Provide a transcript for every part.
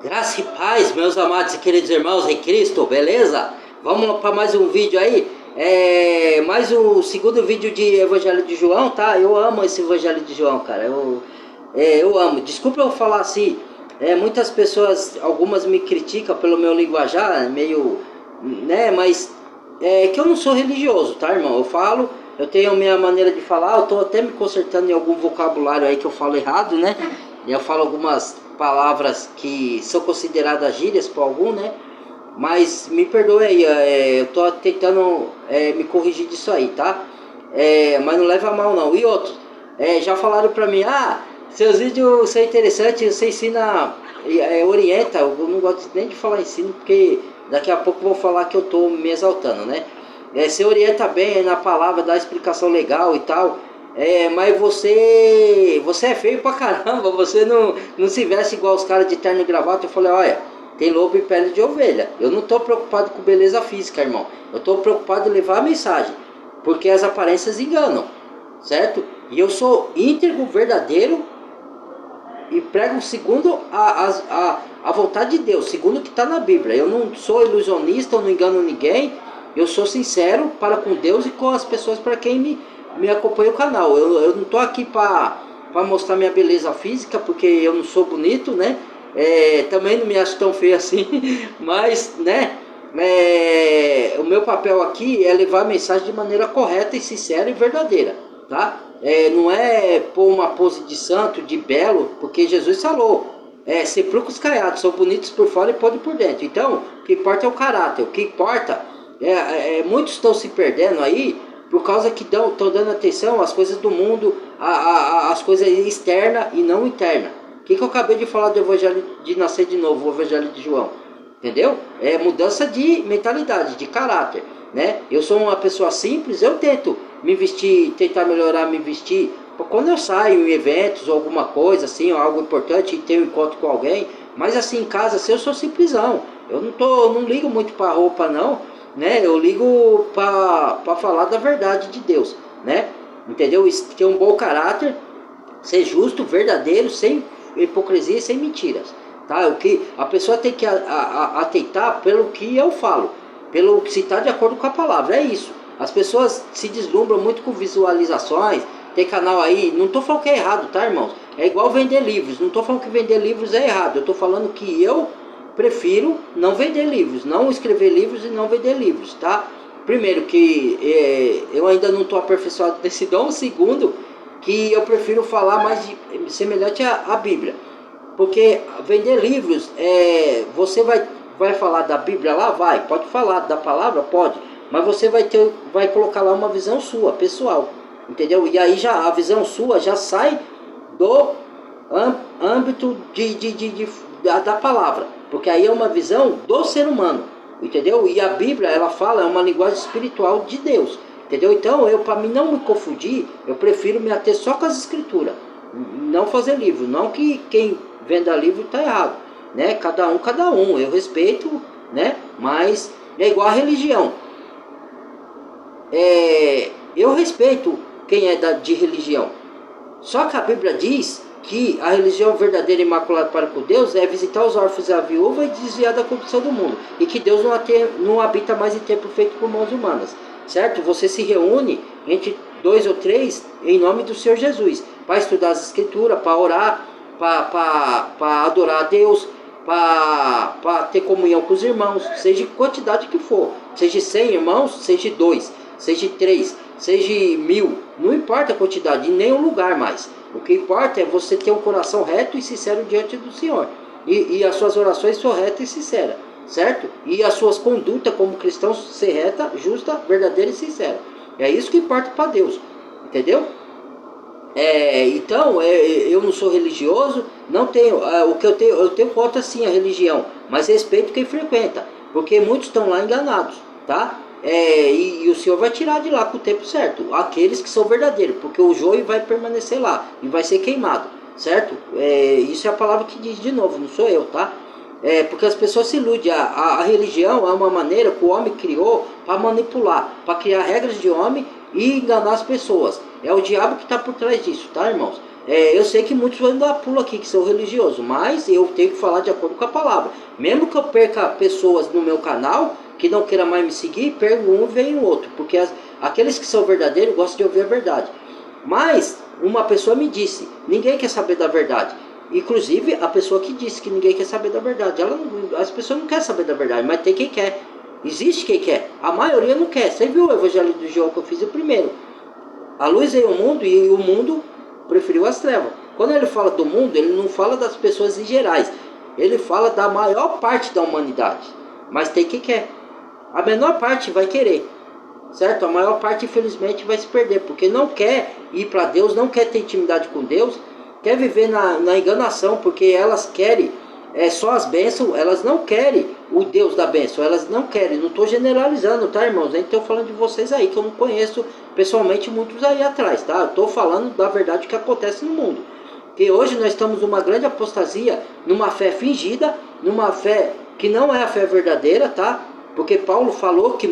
Graça e paz, meus amados e queridos irmãos em Cristo, beleza? Vamos para mais um vídeo aí. Mais um segundo vídeo de Evangelho de João, tá? Eu amo esse Evangelho de João, cara. Eu amo. Desculpa eu falar assim. Muitas pessoas, algumas me criticam pelo meu linguajar, meio, né? Mas que eu não sou religioso, tá, irmão? Eu tenho a minha maneira de falar. Eu tô até me consertando em algum vocabulário aí que eu falo errado, né? Eu falo algumas palavras que são consideradas gírias por algum, né? Mas me perdoe aí, eu tô tentando me corrigir disso aí, tá? Mas não leva a mal não. E outros, já falaram pra mim, seus vídeos são interessantes, você ensina, orienta. Eu não gosto nem de falar ensino, porque daqui a pouco eu vou falar que eu tô me exaltando, né? Você orienta bem na palavra, dá explicação legal e tal. Mas você é feio pra caramba, você não se veste igual os caras de terno e gravata. Eu falei, olha, tem lobo e pele de ovelha. Eu não tô preocupado com beleza física, irmão. Eu tô preocupado em levar a mensagem, porque as aparências enganam, certo? E eu sou íntegro, verdadeiro e prego segundo a vontade de Deus, segundo o que está na Bíblia. Eu não sou ilusionista, eu não engano ninguém. Eu sou sincero para com Deus e com as pessoas para quem me acompanha o canal. Eu não estou aqui para mostrar minha beleza física, porque eu não sou bonito, né? Também não me acho tão feio assim, mas, né? O meu papel aqui é levar a mensagem de maneira correta e sincera e verdadeira, tá? Não é pôr uma pose de santo, de belo, porque Jesus falou, sepulcros caiados, são bonitos por fora e podres por dentro. Então, o que importa é o caráter, o que importa muitos estão se perdendo aí por causa que estão dando atenção às coisas do mundo, às coisas externas e não internas. O que eu acabei de falar do Evangelho de nascer de novo, o Evangelho de João? Entendeu? É mudança de mentalidade, de caráter, né? Eu sou uma pessoa simples, eu tento me vestir, tentar melhorar me vestir. Quando eu saio em eventos ou alguma coisa assim, ou algo importante e tenho um encontro com alguém, mas assim em casa, assim, eu sou simplesão. Eu não ligo muito para roupa não, né? Eu ligo para falar da verdade de Deus, né? Entendeu? Ter um bom caráter, ser justo, verdadeiro, sem hipocrisia e sem mentiras, tá? O que a pessoa tem que ateitar pelo que eu falo, pelo que se está de acordo com a palavra, é isso. As pessoas se deslumbram muito com visualizações. Tem canal aí, não tô falando que é errado, tá, irmãos? É igual vender livros, não tô falando que vender livros é errado, eu tô falando que eu prefiro não vender livros, não escrever livros e não vender livros, tá? Primeiro que eu ainda não estou aperfeiçoado nesse dom. Segundo, que eu prefiro falar mais semelhante à Bíblia. Porque vender livros, você vai falar da Bíblia lá? Pode falar da palavra? Pode. Mas você vai colocar lá uma visão sua, pessoal. Entendeu? E aí já a visão sua já sai do âmbito da palavra. Porque aí é uma visão do ser humano. Entendeu? E a Bíblia, ela fala, é uma linguagem espiritual de Deus. Entendeu? Então, para mim não me confundir, eu prefiro me ater só com as escrituras. Não fazer livro. Não que quem venda livro está errado, né? Cada um. Eu respeito, né? Mas é igual a religião. Eu respeito quem é de religião. Só que a Bíblia diz que a religião verdadeira e imaculada para com Deus é visitar os órfãos e a viúva e desviar da corrupção do mundo. E que Deus não habita mais em templo feito por mãos humanas. Certo? Você se reúne entre 2 ou 3 em nome do Senhor Jesus. Para estudar as escrituras, para orar, para adorar a Deus, para ter comunhão com os irmãos, seja quantidade que for. Seja 100 irmãos, seja 2, seja 3, seja 1000. Não importa a quantidade, em nenhum lugar mais. O que importa é você ter um coração reto e sincero diante do Senhor. E as suas orações são retas e sinceras, certo? E as suas condutas como cristãos ser reta, justa, verdadeira e sincera. É isso que importa para Deus, entendeu? Então, eu não sou religioso, não tenho, o que eu tenho contra sim a religião, mas respeito quem frequenta, porque muitos estão lá enganados, tá? E o Senhor vai tirar de lá com o tempo certo, aqueles que são verdadeiros, porque o joio vai permanecer lá e vai ser queimado, certo? Isso é a palavra que diz de novo, não sou eu, tá? Porque as pessoas se iludem, a religião é uma maneira que o homem criou para manipular, para criar regras de homem e enganar as pessoas. É o diabo que está por trás disso, tá, irmãos? Eu sei que muitos vão dar pulo aqui, que são religiosos, mas eu tenho que falar de acordo com a palavra. Mesmo que eu perca pessoas no meu canal, que não queira mais me seguir, perco um e vem o outro. Porque aqueles que são verdadeiros gostam de ouvir a verdade. Mas uma pessoa me disse, ninguém quer saber da verdade. Inclusive a pessoa que disse que ninguém quer saber da verdade. As pessoas não querem saber da verdade, mas tem quem quer. Existe quem quer. A maioria não quer. Você viu o evangelho do João que eu fiz o primeiro. A luz veio ao mundo e o mundo preferiu as trevas. Quando ele fala do mundo, ele não fala das pessoas em gerais. Ele fala da maior parte da humanidade. Mas tem quem quer. A menor parte vai querer. Certo? A maior parte, infelizmente, vai se perder. Porque não quer ir para Deus, não quer ter intimidade com Deus. Quer viver na enganação, porque elas querem só as bênçãos, elas não querem o Deus da bênção, elas não querem. Não estou generalizando, tá, irmãos? Nem estou falando de vocês aí, que eu não conheço pessoalmente muitos aí atrás, tá? Eu estou falando da verdade que acontece no mundo. Que hoje nós estamos numa grande apostasia, numa fé fingida, numa fé que não é a fé verdadeira, tá? Porque Paulo falou que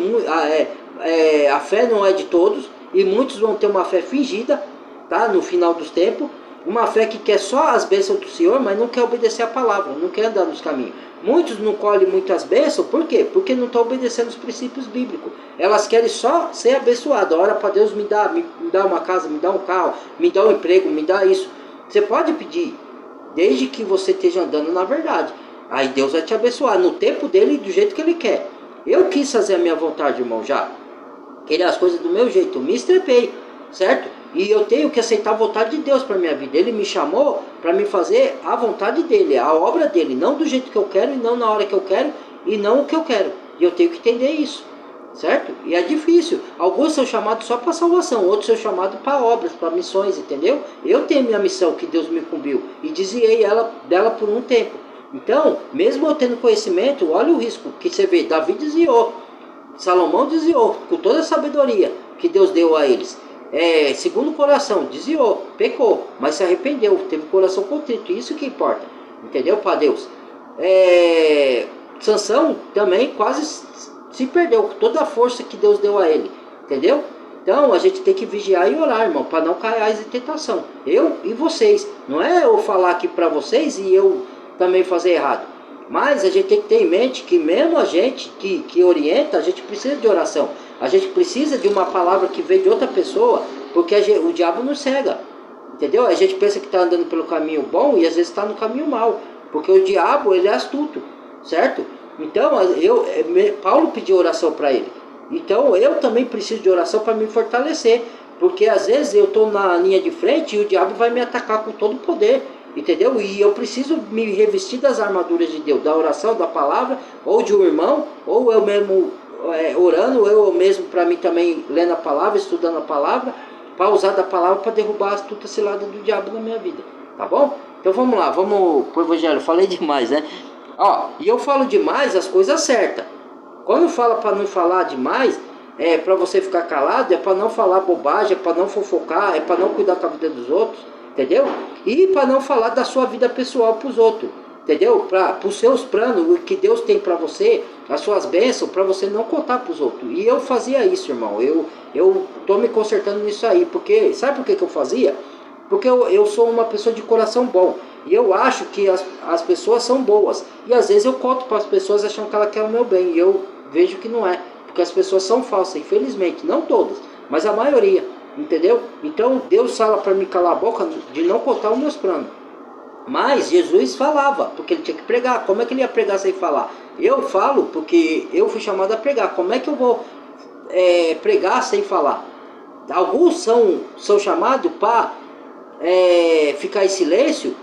a fé não é de todos, e muitos vão ter uma fé fingida, tá? No final dos tempos. Uma fé que quer só as bênçãos do Senhor, mas não quer obedecer a palavra, não quer andar nos caminhos. Muitos não colhem muitas bênçãos, por quê? Porque não estão obedecendo os princípios bíblicos. Elas querem só ser abençoadas. Ora para Deus me dá uma casa, me dá um carro, me dá um emprego, me dá isso. Você pode pedir, desde que você esteja andando na verdade. Aí Deus vai te abençoar, no tempo dele e do jeito que ele quer. Eu quis fazer a minha vontade, irmão, já. Queria as coisas do meu jeito, eu me estrepei, certo? E eu tenho que aceitar a vontade de Deus para minha vida. Ele me chamou para me fazer a vontade dele, a obra dele, não do jeito que eu quero, e não na hora que eu quero, e não o que eu quero. E eu tenho que entender isso, certo? E é difícil. Alguns são chamados só para salvação, outros são chamados para obras, para missões, entendeu? Eu tenho minha missão que Deus me incumbiu e desviei dela por um tempo. Então, mesmo eu tendo conhecimento, olha o risco que você vê. Davi desviou, Salomão desviou, com toda a sabedoria que Deus deu a eles. Segundo o coração, desviou, pecou, mas se arrependeu, teve o coração contrito, isso que importa, entendeu? Para Deus. Sansão também quase se perdeu, com toda a força que Deus deu a ele, entendeu? Então a gente tem que vigiar e orar, irmão, para não cair em tentação. Eu e vocês, não é eu falar aqui para vocês e eu também fazer errado. Mas a gente tem que ter em mente que mesmo a gente que orienta, a gente precisa de oração. A gente precisa de uma palavra que vem de outra pessoa, porque o diabo nos cega. Entendeu? A gente pensa que está andando pelo caminho bom e às vezes está no caminho mau. Porque o diabo, ele é astuto, certo? Então, Paulo pediu oração para ele. Então, eu também preciso de oração para me fortalecer. Porque às vezes eu estou na linha de frente e o diabo vai me atacar com todo o poder. Entendeu? E eu preciso me revestir das armaduras de Deus, da oração, da palavra, ou de um irmão, ou eu mesmo orando, eu mesmo para mim também lendo a palavra, estudando a palavra, para usar da palavra para derrubar a astuta cilada do diabo na minha vida. Tá bom? Então vamos lá, vamos pro evangelho. Falei demais, né? E eu falo demais as coisas certas. Quando fala para não falar demais, para você ficar calado, é para não falar bobagem, é para não fofocar, é para não cuidar com a vida dos outros. Entendeu? E para não falar da sua vida pessoal para os outros, entendeu? Para os seus planos, o que Deus tem para você, as suas bênçãos, para você não contar para os outros. E eu fazia isso, irmão. Eu estou me consertando nisso aí. Porque, sabe por que eu fazia? Porque eu sou uma pessoa de coração bom. E eu acho que as pessoas são boas. E às vezes eu conto para as pessoas achando que ela quer o meu bem. E eu vejo que não é. Porque as pessoas são falsas, infelizmente. Não todas, mas a maioria. Entendeu? Então Deus fala para me calar a boca de não contar os meus planos. Mas Jesus falava, porque ele tinha que pregar. Como é que ele ia pregar sem falar? Eu falo porque eu fui chamado a pregar. Como é que eu vou pregar sem falar? Alguns são chamados para ficar em silêncio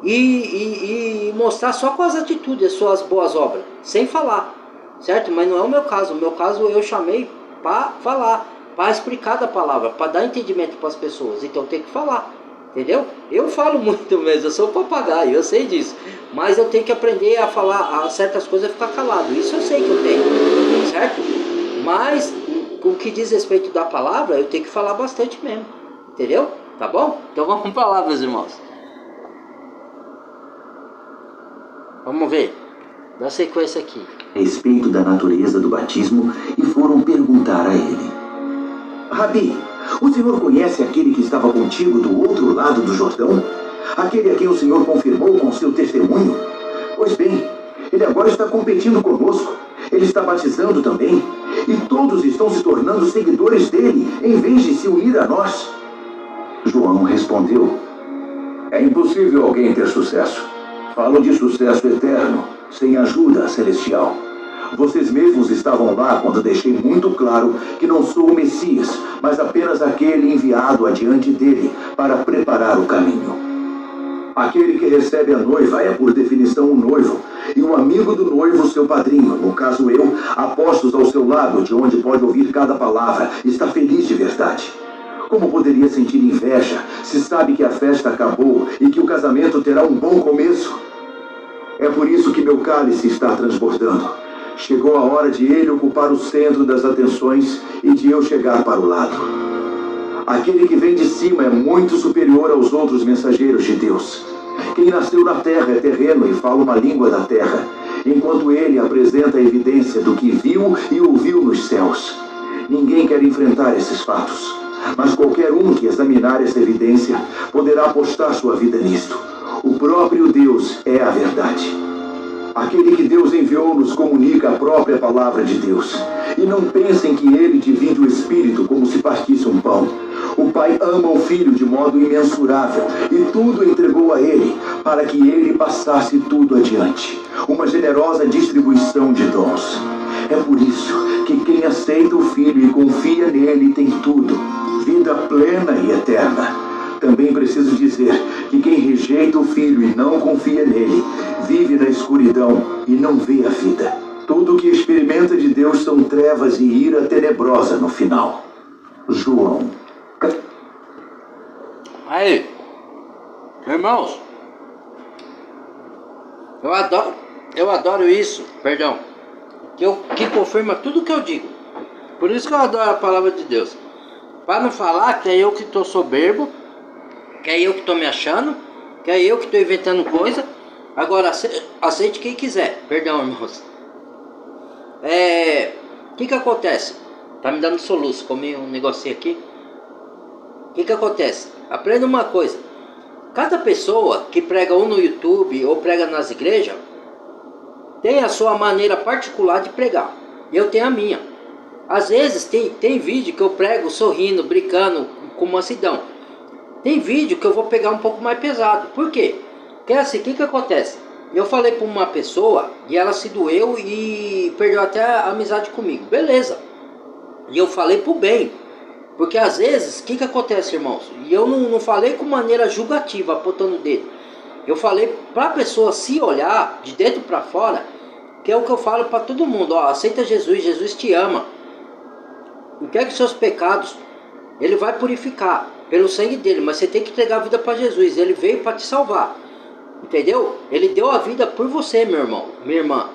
e mostrar só com as atitudes as suas boas obras, sem falar, certo? Mas não é o meu caso. O meu caso eu chamei para falar, para explicar da palavra, para dar entendimento para as pessoas. Então tem que falar, entendeu? Eu falo muito mesmo, eu sou papagaio, eu sei disso. Mas eu tenho que aprender a falar certas coisas e ficar calado. Isso eu sei que eu tenho, certo? Mas com o que diz respeito da palavra, eu tenho que falar bastante mesmo, entendeu? Tá bom? Então vamos para lá, meus irmãos. Vamos ver. Dá sequência aqui. A respeito da natureza do batismo e foram perguntar a ele: Rabi, O Senhor conhece aquele que estava contigo do outro lado do Jordão? Aquele a quem o Senhor confirmou com seu testemunho? Pois bem, ele agora está competindo conosco. Ele está batizando também. E todos estão se tornando seguidores dele, em vez de se unir a nós. João respondeu: é impossível alguém ter sucesso. Falo de sucesso eterno, sem ajuda celestial. Vocês mesmos estavam lá quando deixei muito claro que não sou o Messias, mas apenas aquele enviado adiante dele para preparar o caminho. Aquele que recebe a noiva é, por definição, o noivo, e o amigo do noivo, seu padrinho, no caso eu, apostos ao seu lado, de onde pode ouvir cada palavra, está feliz de verdade. Como poderia sentir inveja se sabe que a festa acabou e que o casamento terá um bom começo? É por isso que meu cálice está transbordando. Chegou a hora de ele ocupar o centro das atenções e de eu chegar para o lado. Aquele que vem de cima é muito superior aos outros mensageiros de Deus. Quem nasceu na terra é terreno e fala uma língua da terra, enquanto ele apresenta a evidência do que viu e ouviu nos céus. Ninguém quer enfrentar esses fatos, mas qualquer um que examinar essa evidência poderá apostar sua vida nisto. O próprio Deus é a verdade. Aquele que Deus enviou nos comunica a própria palavra de Deus. E não pensem que ele divide o Espírito como se partisse um pão. O Pai ama o Filho de modo imensurável e tudo entregou a ele, para que ele passasse tudo adiante. Uma generosa distribuição de dons. É por isso que quem aceita o Filho e confia nele tem tudo, vida plena e eterna. Também preciso dizer que quem rejeita o Filho e não confia nele, vive na escuridão e não vê a vida. Tudo que experimenta de Deus são trevas e ira tenebrosa no final. João. Aí, irmãos, eu adoro isso, perdão, que confirma tudo que eu digo. Por isso que eu adoro a palavra de Deus. Para não falar que é eu que estou soberbo, que é eu que estou me achando, que é eu que estou inventando coisa. Agora, aceite quem quiser. Perdão, irmãos. O que acontece? Tá me dando soluço, comi um negocinho aqui. O que acontece? Aprenda uma coisa. Cada pessoa que prega ou no YouTube ou prega nas igrejas tem a sua maneira particular de pregar. Eu tenho a minha. Às vezes tem vídeo que eu prego sorrindo, brincando, com mansidão. Tem vídeo que eu vou pegar um pouco mais pesado. Por quê? Porque assim, o que acontece? Eu falei para uma pessoa e ela se doeu e perdeu até a amizade comigo. Beleza. E eu falei pro bem. Porque às vezes, o que acontece, irmãos? E eu não falei com maneira julgativa, apontando o dedo. Eu falei pra pessoa se olhar de dentro para fora, que é o que eu falo para todo mundo. Ó, aceita Jesus, Jesus te ama. Entregue seus pecados, ele vai purificar pelo sangue dele, mas você tem que entregar a vida para Jesus. Ele veio para te salvar, entendeu? Ele deu a vida por você, meu irmão, minha irmã,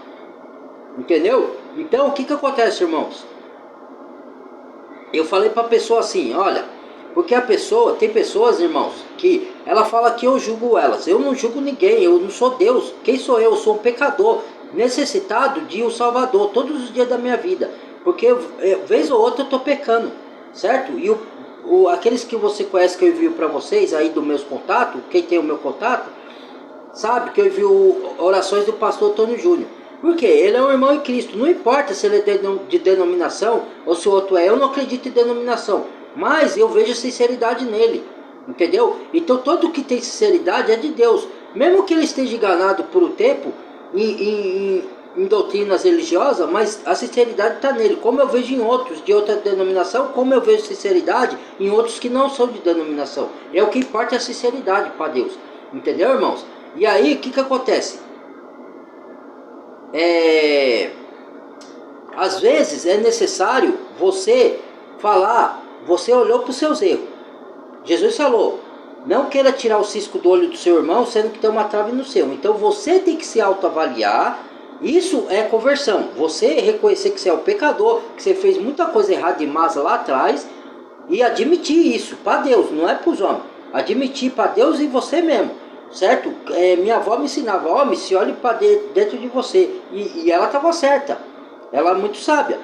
entendeu? Então o que acontece, irmãos? Eu falei para a pessoa assim, olha, porque tem pessoas, irmãos, que ela fala que eu julgo elas. Eu não julgo ninguém, eu não sou Deus. Quem sou eu? Eu sou um pecador necessitado de um Salvador todos os dias da minha vida. Porque vez ou outra eu estou pecando, certo? E aqueles que você conhece, que eu envio para vocês aí dos meus contatos, quem tem o meu contato, sabe que eu envio orações do pastor Antônio Júnior. Por quê? Ele é um irmão em Cristo. Não importa se ele é de denominação ou se o outro é. Eu não acredito em denominação, mas eu vejo sinceridade nele, entendeu? Então todo que tem sinceridade é de Deus. Mesmo que ele esteja enganado por um tempo em doutrinas religiosas, mas a sinceridade está nele, como eu vejo em outros de outra denominação, como eu vejo sinceridade em outros que não são de denominação. É o que importa, é a sinceridade para Deus, entendeu, irmãos? E aí, o que acontece? Às vezes é necessário você falar, você olhou para os seus erros. Jesus falou, não queira tirar o cisco do olho do seu irmão, sendo que tem uma trave no seu. Então você tem que se autoavaliar. Isso é conversão. Você reconhecer que você é o pecador, que você fez muita coisa errada demais lá atrás, e admitir isso para Deus, não é para os homens. Admitir para Deus e você mesmo, certo? Minha avó me ensinava, homem, se olhe para dentro de você. E ela estava certa. Ela é muito sábia.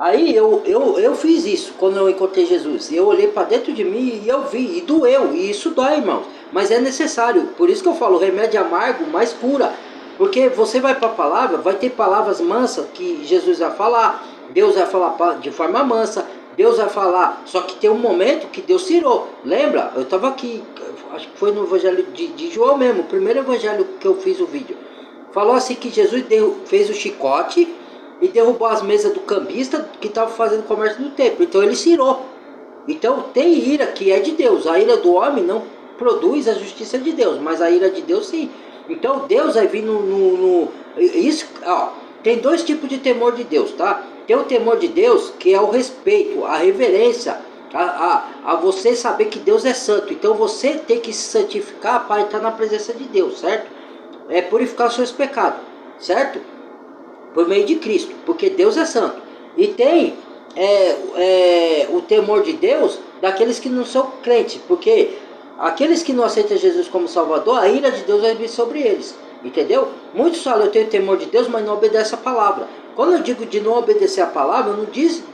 Aí eu fiz isso quando eu encontrei Jesus. Eu olhei para dentro de mim e eu vi, e doeu, e isso dói, irmãos. Mas é necessário, por isso que eu falo, remédio amargo, mas cura. Porque você vai para a palavra, vai ter palavras mansas que Jesus vai falar, Deus vai falar de forma mansa, Deus vai falar, só que tem um momento que Deus tirou. Lembra? Eu estava aqui, acho que foi no evangelho de João mesmo, o primeiro evangelho que eu fiz o vídeo. Falou assim que Jesus fez o chicote e derrubou as mesas do cambista que estava fazendo comércio no templo. Então ele tirou. Então tem ira que é de Deus. A ira do homem não produz a justiça de Deus, mas a ira de Deus sim. Então Deus vai vir isso, ó, tem dois tipos de temor de Deus, tá? Tem o temor de Deus, que é o respeito, a reverência, a você saber que Deus é santo. Então você tem que se santificar para estar na presença de Deus, certo? É purificar os seus pecados, certo? Por meio de Cristo, porque Deus é santo. E tem o temor de Deus daqueles que não são crentes, porque aqueles que não aceitam Jesus como Salvador, a ira de Deus vai vir sobre eles, entendeu? Muitos falam, eu tenho temor de Deus, mas não obedecem a palavra. Quando eu digo de não obedecer a palavra, eu não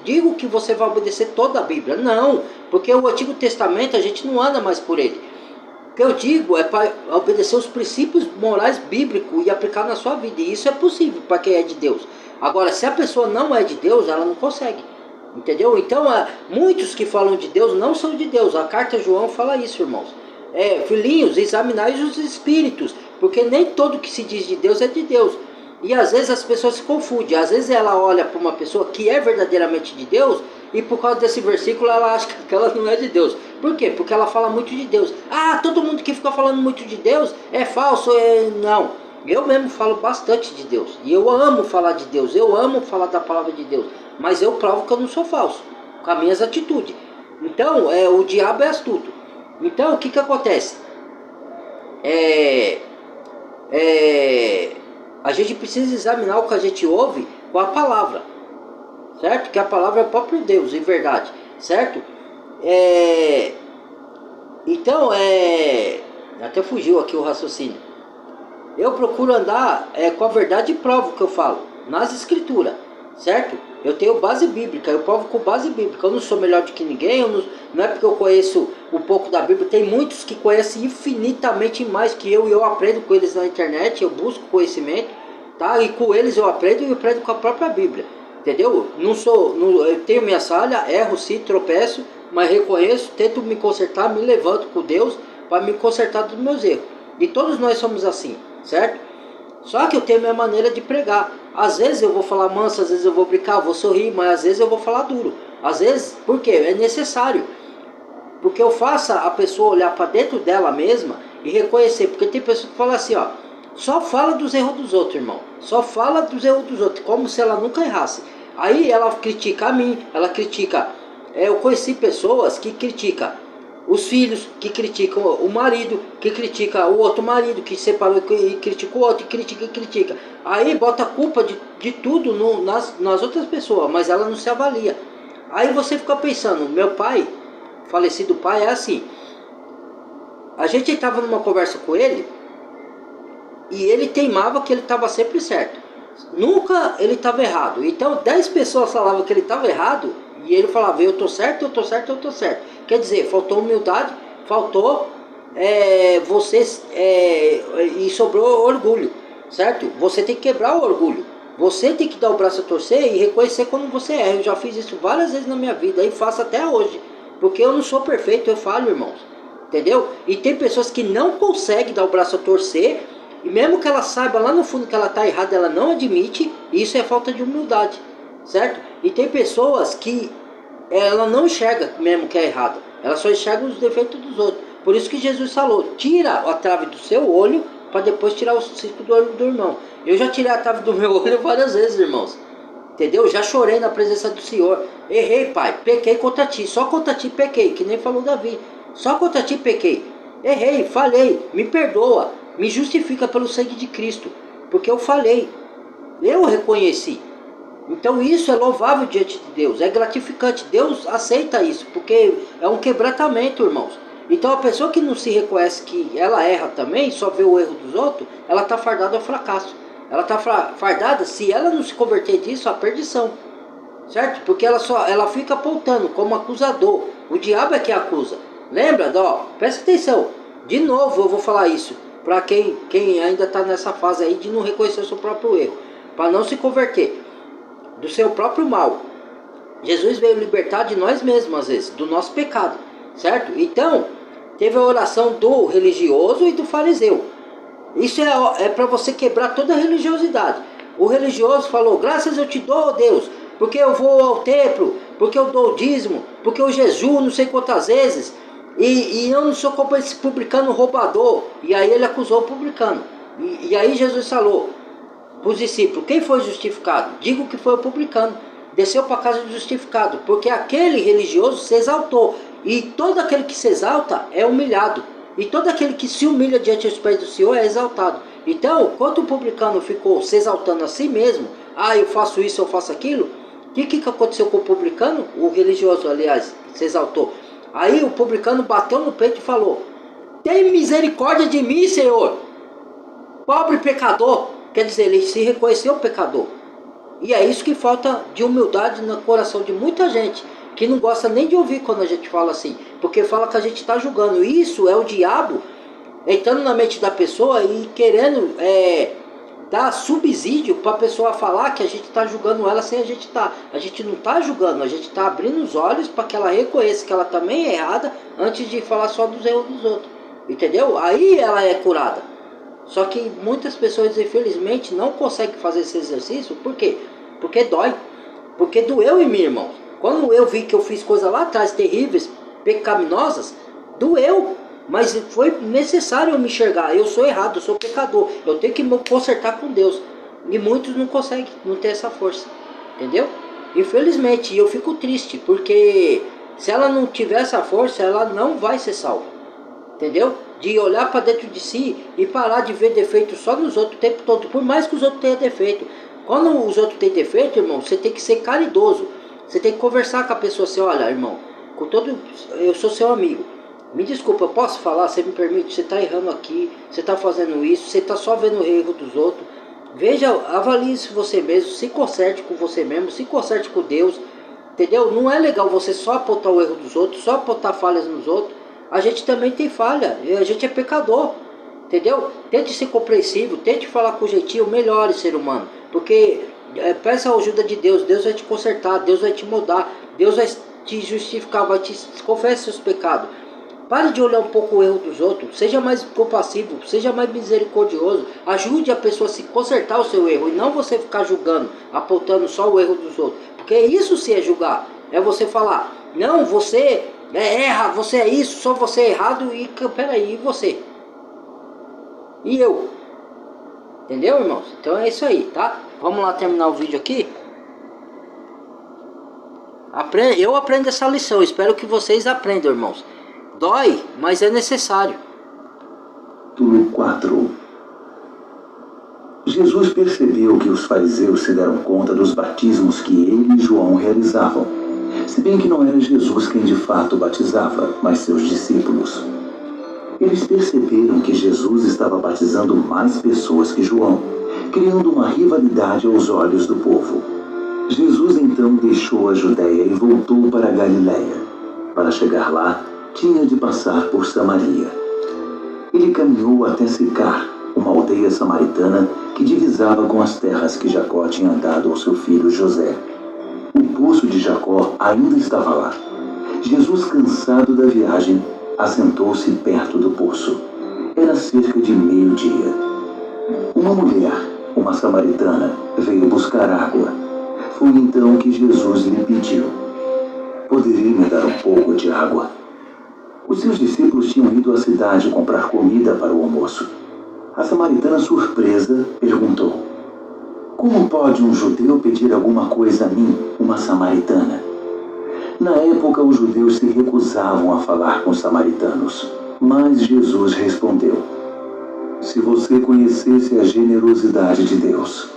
digo que você vai obedecer toda a Bíblia, não, porque o Antigo Testamento a gente não anda mais por ele. O que eu digo é para obedecer os princípios morais bíblicos e aplicar na sua vida, e isso é possível para quem é de Deus. Agora, se a pessoa não é de Deus, ela não consegue. Entendeu? Então, muitos que falam de Deus não são de Deus. A carta de João fala isso, irmãos. Filhinhos, examinai os espíritos, porque nem todo que se diz de Deus é de Deus. E às vezes as pessoas se confundem. Às vezes ela olha para uma pessoa que é verdadeiramente de Deus, e por causa desse versículo ela acha que ela não é de Deus. Por quê? Porque ela fala muito de Deus. Ah, todo mundo que fica falando muito de Deus é falso. Não. Eu mesmo falo bastante de Deus. E eu amo falar de Deus. Eu amo falar da palavra de Deus. Mas eu provo que eu não sou falso com as minhas atitudes. Então, o diabo é astuto. Então, o que acontece? A gente precisa examinar o que a gente ouve com a palavra. Certo? Que a palavra é o próprio Deus, em verdade. Certo? Então, até fugiu aqui o raciocínio. Eu procuro andar com a verdade e provo o que eu falo nas escrituras, certo? Eu tenho base bíblica, eu provo com base bíblica. Eu não sou melhor do que ninguém, não é porque eu conheço um pouco da Bíblia. Tem muitos que conhecem infinitamente mais que eu, e eu aprendo com eles na internet, eu busco conhecimento, tá? E com eles eu aprendo com a própria Bíblia, entendeu? Eu tenho minha falha, erro sim, tropeço, mas reconheço, tento me consertar, me levanto com Deus para me consertar dos meus erros. E todos nós somos assim, certo? Só que eu tenho a minha maneira de pregar. Às vezes eu vou falar manso, às vezes eu vou brincar, vou sorrir, mas às vezes eu vou falar duro. Às vezes, por quê? É necessário. Porque eu faço a pessoa olhar para dentro dela mesma e reconhecer. Porque tem pessoas que falam assim, ó, só fala dos erros dos outros, irmão. Só fala dos erros dos outros, como se ela nunca errasse. Aí ela critica a mim, ela critica. Eu conheci pessoas que criticam os filhos, que criticam o marido, que critica o outro marido, que separou e critica o outro, e critica. Aí bota a culpa de tudo nas outras pessoas, mas ela não se avalia. Aí você fica pensando, meu pai, falecido pai, é assim. A gente estava numa conversa com ele, e ele teimava que ele estava sempre certo. Nunca ele estava errado. Então 10 pessoas falavam que ele estava errado, e ele falava, eu estou certo, eu estou certo, eu estou certo. Quer dizer, faltou humildade, faltou e sobrou orgulho, certo? Você tem que quebrar o orgulho. Você tem que dar o braço a torcer e reconhecer quando você erra. Eu já fiz isso várias vezes na minha vida e faço até hoje. Porque eu não sou perfeito, eu falho, irmãos. Entendeu? E tem pessoas que não conseguem dar o braço a torcer, e mesmo que ela saiba lá no fundo que ela está errada, ela não admite, e isso é falta de humildade, certo? E tem pessoas que ela não enxerga mesmo que é errado, ela só enxerga os defeitos dos outros. Por isso que Jesus falou, tira a trave do seu olho para depois tirar o cisco do olho do irmão. Eu já tirei a trave do meu olho várias vezes, irmãos. Entendeu? Já chorei na presença do Senhor. Errei, pai, pequei contra ti, só contra ti pequei, que nem falou Davi. Só contra ti pequei. Errei, falei, me perdoa, me justifica pelo sangue de Cristo, porque eu falei, eu reconheci. Então isso é louvável diante de Deus, é gratificante, Deus aceita isso, porque é um quebrantamento, irmãos. Então a pessoa que não se reconhece que ela erra também, só vê o erro dos outros, ela está fardada ao fracasso. Ela está fardada, se ela não se converter disso, à perdição. certo? Porque ela fica apontando como acusador. O diabo é que acusa. Lembra? Ó, presta atenção. De novo eu vou falar isso. Para quem ainda está nessa fase aí de não reconhecer o seu próprio erro. Para não se converter do seu próprio mal. Jesus veio libertar de nós mesmos, às vezes, do nosso pecado. Certo? Então, teve a oração do religioso e do fariseu. Isso é para você quebrar toda a religiosidade. O religioso falou, graças eu te dou, Deus, porque eu vou ao templo, porque eu dou o dízimo, porque eu jejuo não sei quantas vezes, e eu não sou como esse publicano roubador. E aí ele acusou o publicano. E aí Jesus falou para os discípulos, quem foi justificado? Digo que foi o publicano. Desceu para a casa do justificado, porque aquele religioso se exaltou. E todo aquele que se exalta é humilhado. E todo aquele que se humilha diante dos pés do Senhor é exaltado. Então, quando o publicano ficou se exaltando a si mesmo, eu faço isso, eu faço aquilo, o que aconteceu com o publicano? O religioso, aliás, se exaltou. Aí o publicano bateu no peito e falou, tem misericórdia de mim, Senhor, pobre pecador. Quer dizer, ele se reconheceu pecador. E é isso que falta de humildade no coração de muita gente, que não gosta nem de ouvir quando a gente fala assim, porque fala que a gente está julgando. Isso é o diabo entrando na mente da pessoa e querendo dar subsídio para a pessoa falar que a gente está julgando ela sem a gente estar. A gente não está julgando, a gente está abrindo os olhos para que ela reconheça que ela também é errada antes de falar só dos erros dos outros. Entendeu? Aí ela é curada. Só que muitas pessoas, infelizmente, não conseguem fazer esse exercício. Por quê? Porque dói. Porque doeu em mim, irmão. Quando eu vi que eu fiz coisas lá atrás terríveis, pecaminosas, doeu. Mas foi necessário eu me enxergar. Eu sou errado, eu sou pecador. Eu tenho que me consertar com Deus. E muitos não conseguem, não tem essa força. Entendeu? Infelizmente, eu fico triste. Porque se ela não tiver essa força, ela não vai ser salva. Entendeu? De olhar para dentro de si e parar de ver defeito só nos outros o tempo todo. Por mais que os outros tenham defeito. Quando os outros têm defeito, irmão, você tem que ser caridoso. Você tem que conversar com a pessoa assim, olha, irmão, eu sou seu amigo. Me desculpa, eu posso falar? Você me permite? Você está errando aqui, você está fazendo isso, você está só vendo o erro dos outros. Veja, avalie isso você mesmo, se conserte com você mesmo, se conserte com Deus. Entendeu? Não é legal você só apontar o erro dos outros, só apontar falhas nos outros. A gente também tem falha, a gente é pecador. Entendeu? Tente ser compreensivo, tente falar com jeitinho, melhore ser humano. Porque peça a ajuda de Deus, Deus vai te consertar, Deus vai te mudar, Deus vai te justificar, vai te confessar seus pecados. Pare de olhar um pouco o erro dos outros, seja mais compassivo, seja mais misericordioso, ajude a pessoa a se consertar o seu erro e não você ficar julgando, apontando só o erro dos outros. Porque isso sim é julgar, é você falar, não, você erra, você é isso, só você é errado e peraí, e você? E eu? Entendeu, irmãos? Então é isso aí, tá? Vamos lá terminar o vídeo aqui. Eu aprendo essa lição, espero que vocês aprendam, irmãos. Dói, mas é necessário. Capítulo 4. Jesus percebeu que os fariseus se deram conta dos batismos que ele e João realizavam. Se bem que não era Jesus quem de fato batizava, mas seus discípulos. Eles perceberam que Jesus estava batizando mais pessoas que João, criando uma rivalidade aos olhos do povo. Jesus então deixou a Judéia e voltou para a Galiléia. Para chegar lá, tinha de passar por Samaria. Ele caminhou até Sicar, uma aldeia samaritana que divisava com as terras que Jacó tinha dado ao seu filho José. O poço de Jacó ainda estava lá. Jesus, cansado da viagem, assentou-se perto do poço. Era cerca de meio-dia. Uma mulher, uma samaritana, veio buscar água. Foi então que Jesus lhe pediu: poderia me dar um pouco de água? Os seus discípulos tinham ido à cidade comprar comida para o almoço. A samaritana, surpresa, perguntou: como pode um judeu pedir alguma coisa a mim, uma samaritana? Na época, os judeus se recusavam a falar com os samaritanos. Mas Jesus respondeu: se você conhecesse a generosidade de Deus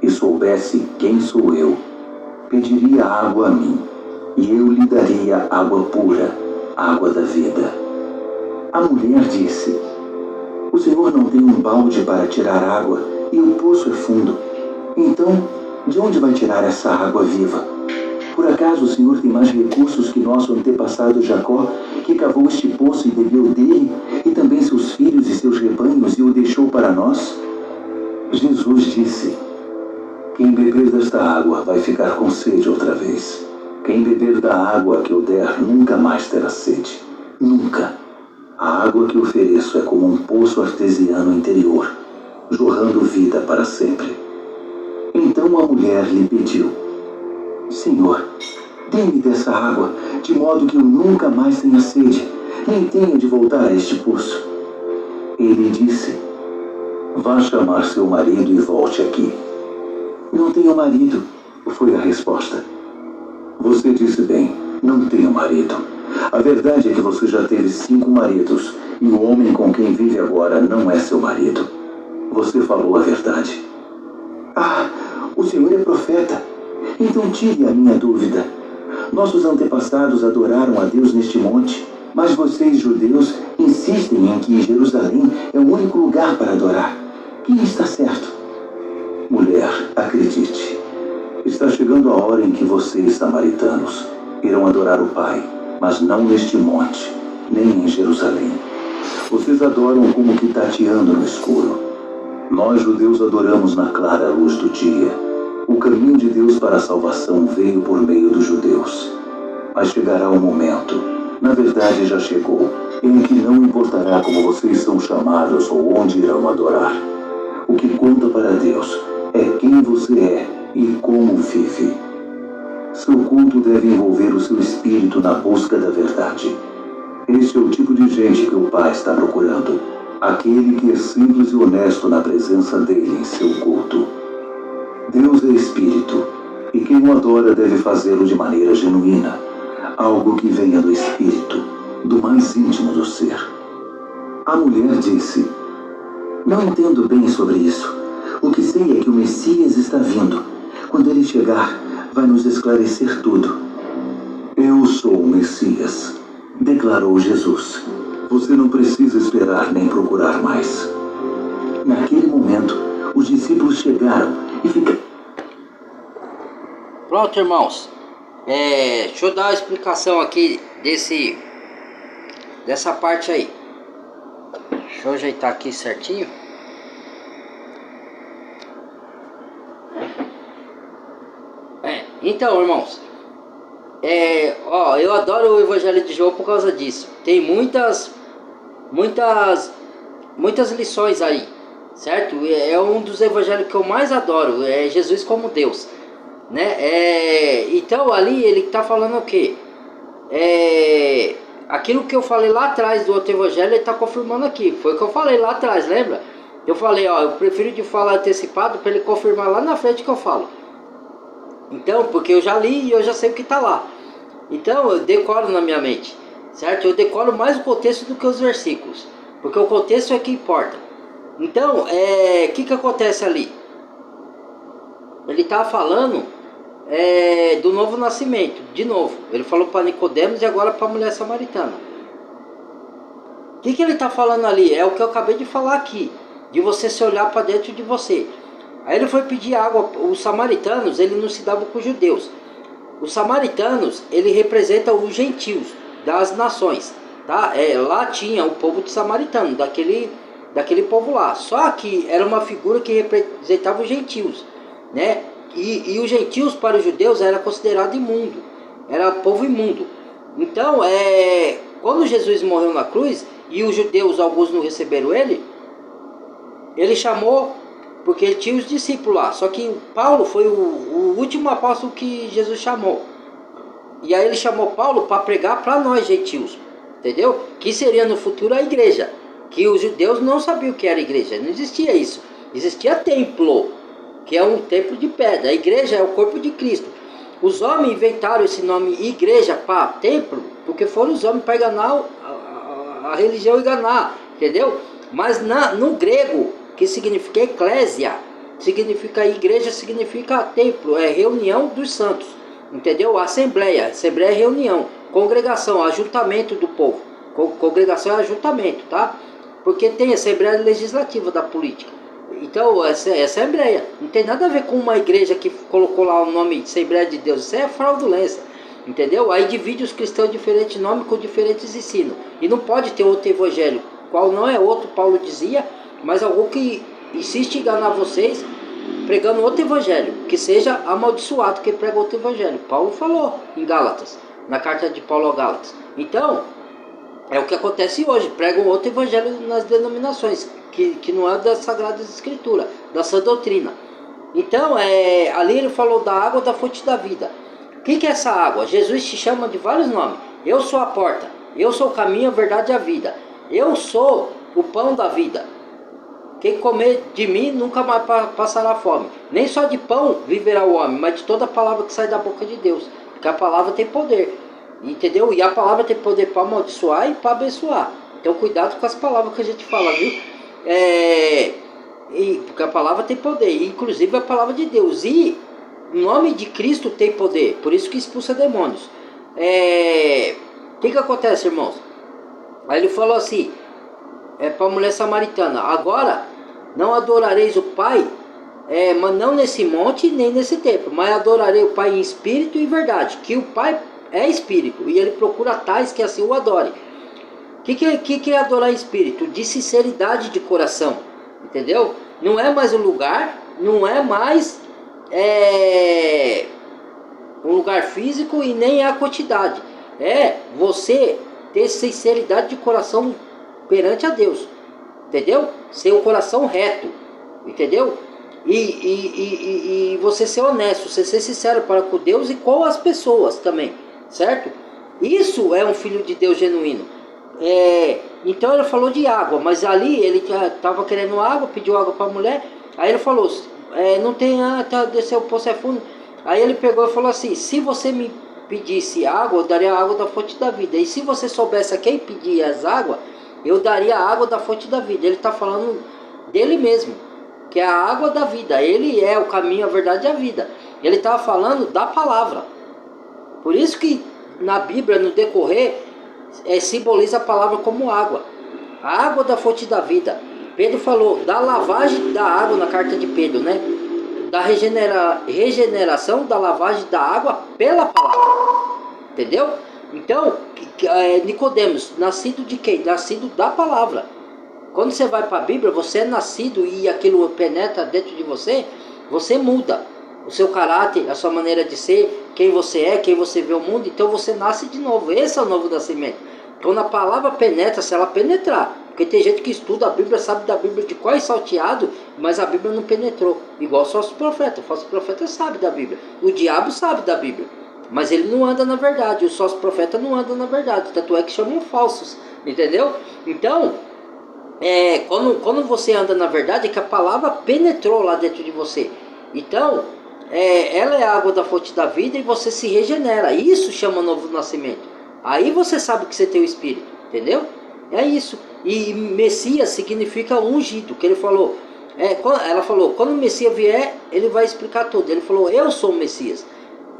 e soubesse quem sou eu, pediria água a mim, e eu lhe daria água pura, água da vida. A mulher disse: o Senhor não tem um balde para tirar água e o poço é fundo. Então, de onde vai tirar essa água viva? Por acaso o Senhor tem mais recursos que nosso antepassado Jacó, que cavou este poço e bebeu dele, e também seus filhos e seus rebanhos, e o deixou para nós? Jesus disse: quem beber desta água vai ficar com sede outra vez. Quem beber da água que eu der nunca mais terá sede. Nunca. A água que ofereço é como um poço artesiano interior, jorrando vida para sempre. Então a mulher lhe pediu: Senhor, dê-me dessa água, de modo que eu nunca mais tenha sede, nem tenha de voltar a este poço. Ele disse: vá chamar seu marido e volte aqui. Não tenho marido, foi a resposta. Você disse bem, não tenho marido. A verdade é que você já teve 5 maridos, e o homem com quem vive agora não é seu marido. Você falou a verdade. Ah, o Senhor é profeta. Então tire a minha dúvida. Nossos antepassados adoraram a Deus neste monte, mas vocês, judeus, insistem em que Jerusalém é o único lugar para adorar. Quem está certo? Mulher, acredite. Está chegando a hora em que vocês, samaritanos, irão adorar o Pai, mas não neste monte, nem em Jerusalém. Vocês adoram como que tateando no escuro. Nós, judeus, adoramos na clara luz do dia. O caminho de Deus para a salvação veio por meio dos judeus. Mas chegará um momento, na verdade já chegou, em que não importará como vocês são chamados ou onde irão adorar. O que conta para Deus é quem você é e como vive. Seu culto deve envolver o seu espírito na busca da verdade. Este é o tipo de gente que o Pai está procurando. Aquele que é simples e honesto na presença dele em seu culto. Deus é espírito, e quem o adora deve fazê-lo de maneira genuína. Algo que venha do espírito, do mais íntimo do ser. A mulher disse: não entendo bem sobre isso. O que sei é que o Messias está vindo. Quando ele chegar, vai nos esclarecer tudo. Eu sou o Messias, declarou Jesus. Você não precisa esperar nem procurar mais. Naquele momento, os discípulos chegaram e ficaram... Pronto, irmãos. Deixa eu dar uma explicação aqui dessa parte aí. Deixa eu ajeitar aqui certinho. Então, irmãos, eu adoro o Evangelho de João por causa disso. Tem muitas lições aí, certo? É um dos evangelhos que eu mais adoro, é Jesus como Deus, né? Então ali ele está falando o quê? Aquilo que eu falei lá atrás do outro evangelho, ele está confirmando aqui. Foi o que eu falei lá atrás, lembra? Eu falei, eu prefiro de falar antecipado para ele confirmar lá na frente que eu falo. Então, porque eu já li e eu já sei o que está lá. Então, eu decoro na minha mente, certo? Eu decoro mais o contexto do que os versículos, porque o contexto é que importa. Então, o que acontece ali? Ele está falando do novo nascimento, de novo. Ele falou para Nicodemos e agora para a mulher samaritana. O que ele está falando ali? É o que eu acabei de falar aqui, de você se olhar para dentro de você. Aí ele foi pedir água. Os samaritanos, ele não se dava com os judeus. Os samaritanos, ele representa os gentios das nações, tá? Lá tinha o povo de samaritano, daquele povo lá. Só que era uma figura que representava os gentios, né? E os gentios para os judeus era considerado imundo, era povo imundo. Então, quando Jesus morreu na cruz e os judeus, alguns não receberam ele chamou, porque ele tinha os discípulos lá. Só que Paulo foi o último apóstolo que Jesus chamou. E aí ele chamou Paulo para pregar para nós gentios, entendeu? Que seria no futuro a igreja. Que os judeus não sabiam o que era igreja, não existia isso. Existia templo, que é um templo de pedra. A igreja é o corpo de Cristo. Os homens inventaram esse nome igreja para templo, porque foram os homens para enganar a religião, enganar, entendeu? Mas no grego, que significa eclésia, significa igreja, significa templo, é reunião dos santos, entendeu? Assembleia é reunião, congregação, ajuntamento do povo, congregação é ajuntamento, tá? Porque tem Assembleia Legislativa da política, Então, essa é a Assembleia. Não tem nada a ver com uma igreja que colocou lá o nome de Assembleia de Deus. Isso é fraudulência. Entendeu? Aí divide os cristãos em diferentes nomes com diferentes ensinos. E não pode ter outro evangelho. Qual não é outro, Paulo dizia, mas algum que insiste em enganar vocês pregando outro evangelho, que seja amaldiçoado que prega outro evangelho. Paulo falou em Gálatas, na carta de Paulo a Gálatas. Então, é o que acontece hoje, pregam outro evangelho nas denominações, que não é da Sagrada Escritura, da sã doutrina. Então, ali ele falou da água da fonte da vida. O que é essa água? Jesus te chama de vários nomes. Eu sou a porta, eu sou o caminho, a verdade e a vida. Eu sou o pão da vida. Quem comer de mim nunca mais passará fome. Nem só de pão viverá o homem, mas de toda a palavra que sai da boca de Deus. Porque a palavra tem poder. Entendeu? E a palavra tem poder para amaldiçoar e para abençoar. Então cuidado com as palavras que a gente fala, viu? Porque a palavra tem poder. Inclusive a palavra de Deus. E o nome de Cristo tem poder. Por isso que expulsa demônios. O que acontece, irmãos? Aí ele falou assim, para a mulher samaritana: agora não adorareis o Pai, mas não nesse monte nem nesse templo, mas adorarei o Pai em espírito e verdade, que o Pai é espírito e ele procura tais que assim o adore. O que é adorar em espírito? De sinceridade de coração, entendeu? Não é mais um lugar, não é mais um lugar físico e nem é a quantidade. É você ter sinceridade de coração perante a Deus, entendeu? Ser um coração reto, entendeu? E você ser honesto, você ser sincero para com Deus e com as pessoas também, certo? Isso é um filho de Deus genuíno. Então ele falou de água, mas ali ele estava querendo água, pediu água para a mulher. Aí ele falou, não tem, desceu o poço é fundo. Aí ele pegou e falou assim: se você me pedisse água, eu daria a água da fonte da vida. E se você soubesse a quem pedir as águas, eu daria a água da fonte da vida. Ele está falando dele mesmo, que é a água da vida. Ele é o caminho, a verdade e a vida. Ele estava falando da palavra. Por isso que na Bíblia, no decorrer, simboliza a palavra como água. A água da fonte da vida. Pedro falou da lavagem da água na carta de Pedro, né? Da regeneração da lavagem da água pela palavra. Entendeu? Então, Nicodemos, nascido de quem? Nascido da palavra. Quando você vai para a Bíblia, você é nascido e aquilo penetra dentro de você, você muda o seu caráter, a sua maneira de ser, quem você é, quem você vê o mundo. Então você nasce de novo. Esse é o novo nascimento. Quando a palavra penetra, se ela penetrar, porque tem gente que estuda a Bíblia, sabe da Bíblia de qual é salteado, mas a Bíblia não penetrou. Igual os falsos profetas. O falso profeta sabe da Bíblia. O diabo sabe da Bíblia, mas ele não anda na verdade. Os falsos profetas não andam na verdade. Tanto é que chamam falsos. Entendeu? Então, quando você anda na verdade, é que a palavra penetrou lá dentro de você. Então, ela é a água da fonte da vida e você se regenera. Isso chama novo nascimento. Aí você sabe que você tem o Espírito. Entendeu? É isso. E Messias significa ungido, que ele falou. Ela falou, quando o Messias vier, ele vai explicar tudo. Ele falou, eu sou o Messias.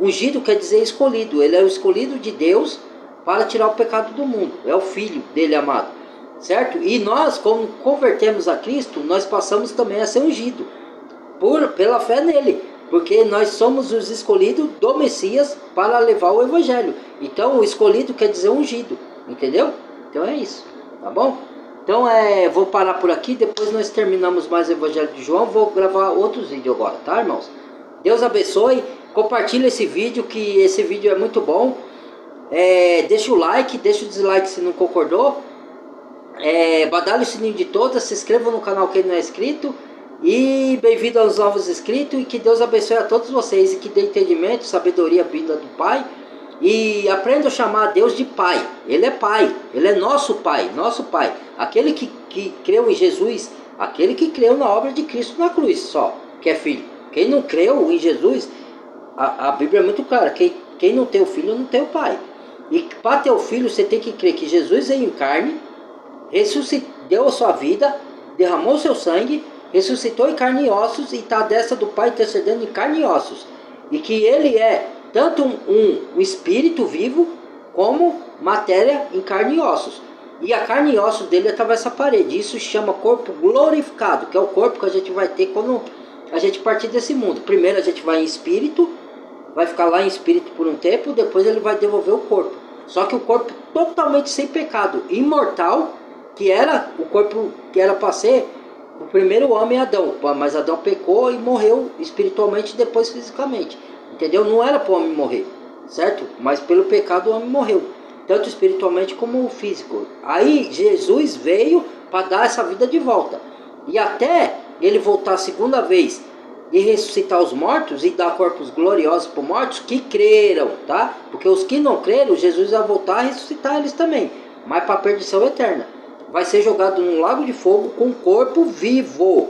Ungido quer dizer escolhido. Ele é o escolhido de Deus para tirar o pecado do mundo. É o Filho dele amado. Certo? E nós, como convertemos a Cristo, nós passamos também a ser ungido pela fé nele. Porque nós somos os escolhidos do Messias para levar o Evangelho. Então o escolhido quer dizer ungido. Entendeu? Então é isso. Tá bom? Então vou parar por aqui. Depois nós terminamos mais o Evangelho de João. Vou gravar outros vídeos agora, tá, irmãos? Deus abençoe. Compartilha esse vídeo, que esse vídeo é muito bom. Deixa o like, deixa o dislike se não concordou. Badalhe o sininho de todas. Se inscreva no canal quem não é inscrito. E bem-vindo aos novos inscritos. E que Deus abençoe a todos vocês. E que dê entendimento, sabedoria vinda do Pai. E aprenda a chamar a Deus de Pai. Ele é Pai. Ele é nosso Pai. Nosso Pai. Aquele que creu em Jesus. Aquele que creu na obra de Cristo na cruz só. Que é filho. Quem não creu em Jesus, a Bíblia é muito clara. Quem não tem o filho não tem o Pai. E para ter o filho você tem que crer que Jesus veio em carne, deu a sua vida, derramou seu sangue, ressuscitou em carne e ossos e está à destra do Pai intercedendo em carne e ossos. E que ele é tanto um espírito vivo como matéria em carne e ossos. e a carne e osso dele atravessa a parede. Isso se chama corpo glorificado, que é o corpo que a gente vai ter quando a gente partir desse mundo. Primeiro a gente vai em espírito, vai ficar lá em espírito por um tempo, depois ele vai devolver o corpo. Só que o corpo totalmente sem pecado, imortal, que era o corpo que era para ser o primeiro homem Adão. Mas Adão pecou e morreu espiritualmente e depois fisicamente. Entendeu? Não era para o homem morrer, certo? Mas pelo pecado o homem morreu, tanto espiritualmente como físico. Aí Jesus veio para dar essa vida de volta. E até ele voltar a segunda vez e ressuscitar os mortos e dar corpos gloriosos para os mortos que creram, tá? Porque os que não creram, Jesus vai voltar a ressuscitar eles também, mas para a perdição eterna. Vai ser jogado num lago de fogo com corpo vivo.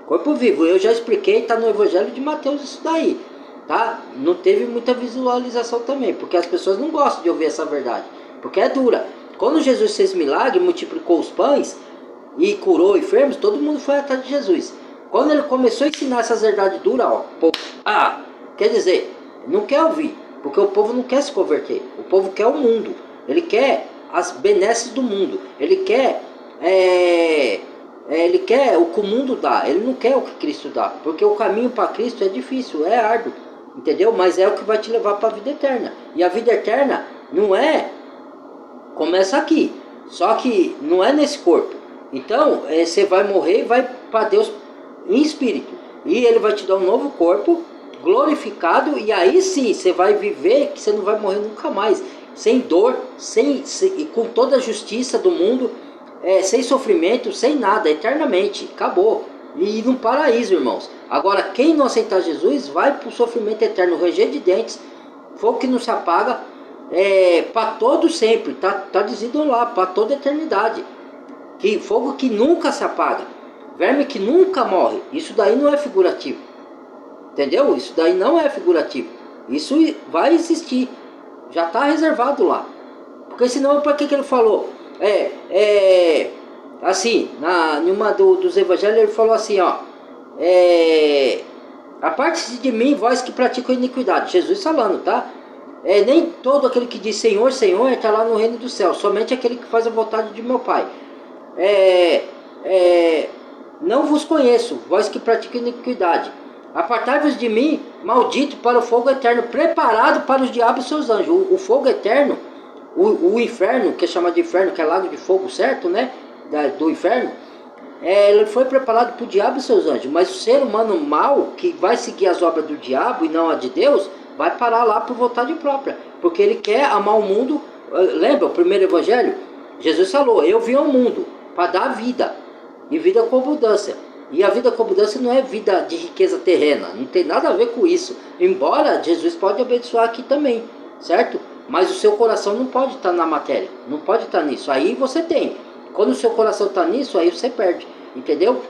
Corpo vivo, eu já expliquei, está no Evangelho de Mateus isso daí, tá? Não teve muita visualização também, porque as pessoas não gostam de ouvir essa verdade, porque é dura. Quando Jesus fez milagre, multiplicou os pães e curou enfermos, todo mundo foi atrás de Jesus. Quando ele começou a ensinar essas verdades duras, ó, quer dizer, não quer ouvir, porque o povo não quer se converter. O povo quer o mundo, ele quer as benesses do mundo, ele quer o que o mundo dá, ele não quer o que Cristo dá, porque o caminho para Cristo é difícil, é árduo, entendeu? Mas é o que vai te levar para a vida eterna. E a vida eterna não é, começa aqui, só que não é nesse corpo. Então você vai morrer e vai para Deus em espírito, e ele vai te dar um novo corpo glorificado, e aí sim você vai viver, que você não vai morrer nunca mais, sem dor, e com toda a justiça do mundo, sem sofrimento, sem nada, eternamente, acabou. E no paraíso, irmãos. Agora, quem não aceitar Jesus vai para o sofrimento eterno, ranger de dentes, fogo que não se apaga, para todo sempre, tá dizendo lá, para toda a eternidade, que fogo que nunca se apaga, verme que nunca morre. Isso daí não é figurativo, entendeu? Isso daí não é figurativo, isso vai existir, já está reservado lá. Porque senão, para que ele falou? Assim, em uma dos evangelhos ele falou assim, ó, aparte-se de mim, vós que praticam iniquidade. Jesus falando, tá? Nem todo aquele que diz Senhor, Senhor está lá no reino do céu, somente aquele que faz a vontade de meu Pai. Não vos conheço, vós que praticam iniquidade. Apartai-vos de mim, maldito, para o fogo eterno, preparado para os diabos e seus anjos. O fogo eterno, o inferno, que é chamado de inferno, que é lago de fogo, certo, né? Do inferno, ele foi preparado para o diabo e seus anjos. Mas o ser humano mau, que vai seguir as obras do diabo e não a de Deus, vai parar lá por vontade própria, porque ele quer amar o mundo. Lembra o primeiro evangelho? Jesus falou, eu vim ao mundo para dar vida, e vida com abundância. E a vida com abundância não é vida de riqueza terrena, não tem nada a ver com isso. Embora Jesus pode abençoar aqui também, certo? Mas o seu coração não pode estar na matéria, não pode estar nisso. Aí você tem. Quando o seu coração está nisso, aí você perde, entendeu?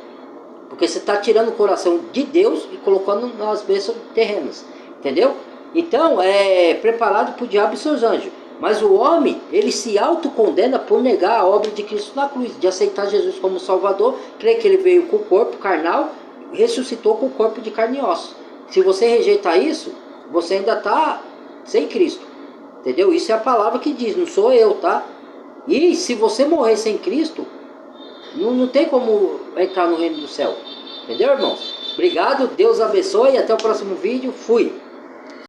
Porque você está tirando o coração de Deus e colocando nas bênçãos terrenas, entendeu? Então, preparado para o diabo e seus anjos. Mas o homem, ele se autocondena por negar a obra de Cristo na cruz, de aceitar Jesus como Salvador, crer que ele veio com o corpo carnal, ressuscitou com o corpo de carne e osso. Se você rejeitar isso, você ainda está sem Cristo, entendeu? Isso é a palavra que diz, não sou eu, tá? E se você morrer sem Cristo, não tem como entrar no reino do céu, entendeu, irmãos? Obrigado, Deus abençoe, até o próximo vídeo, fui!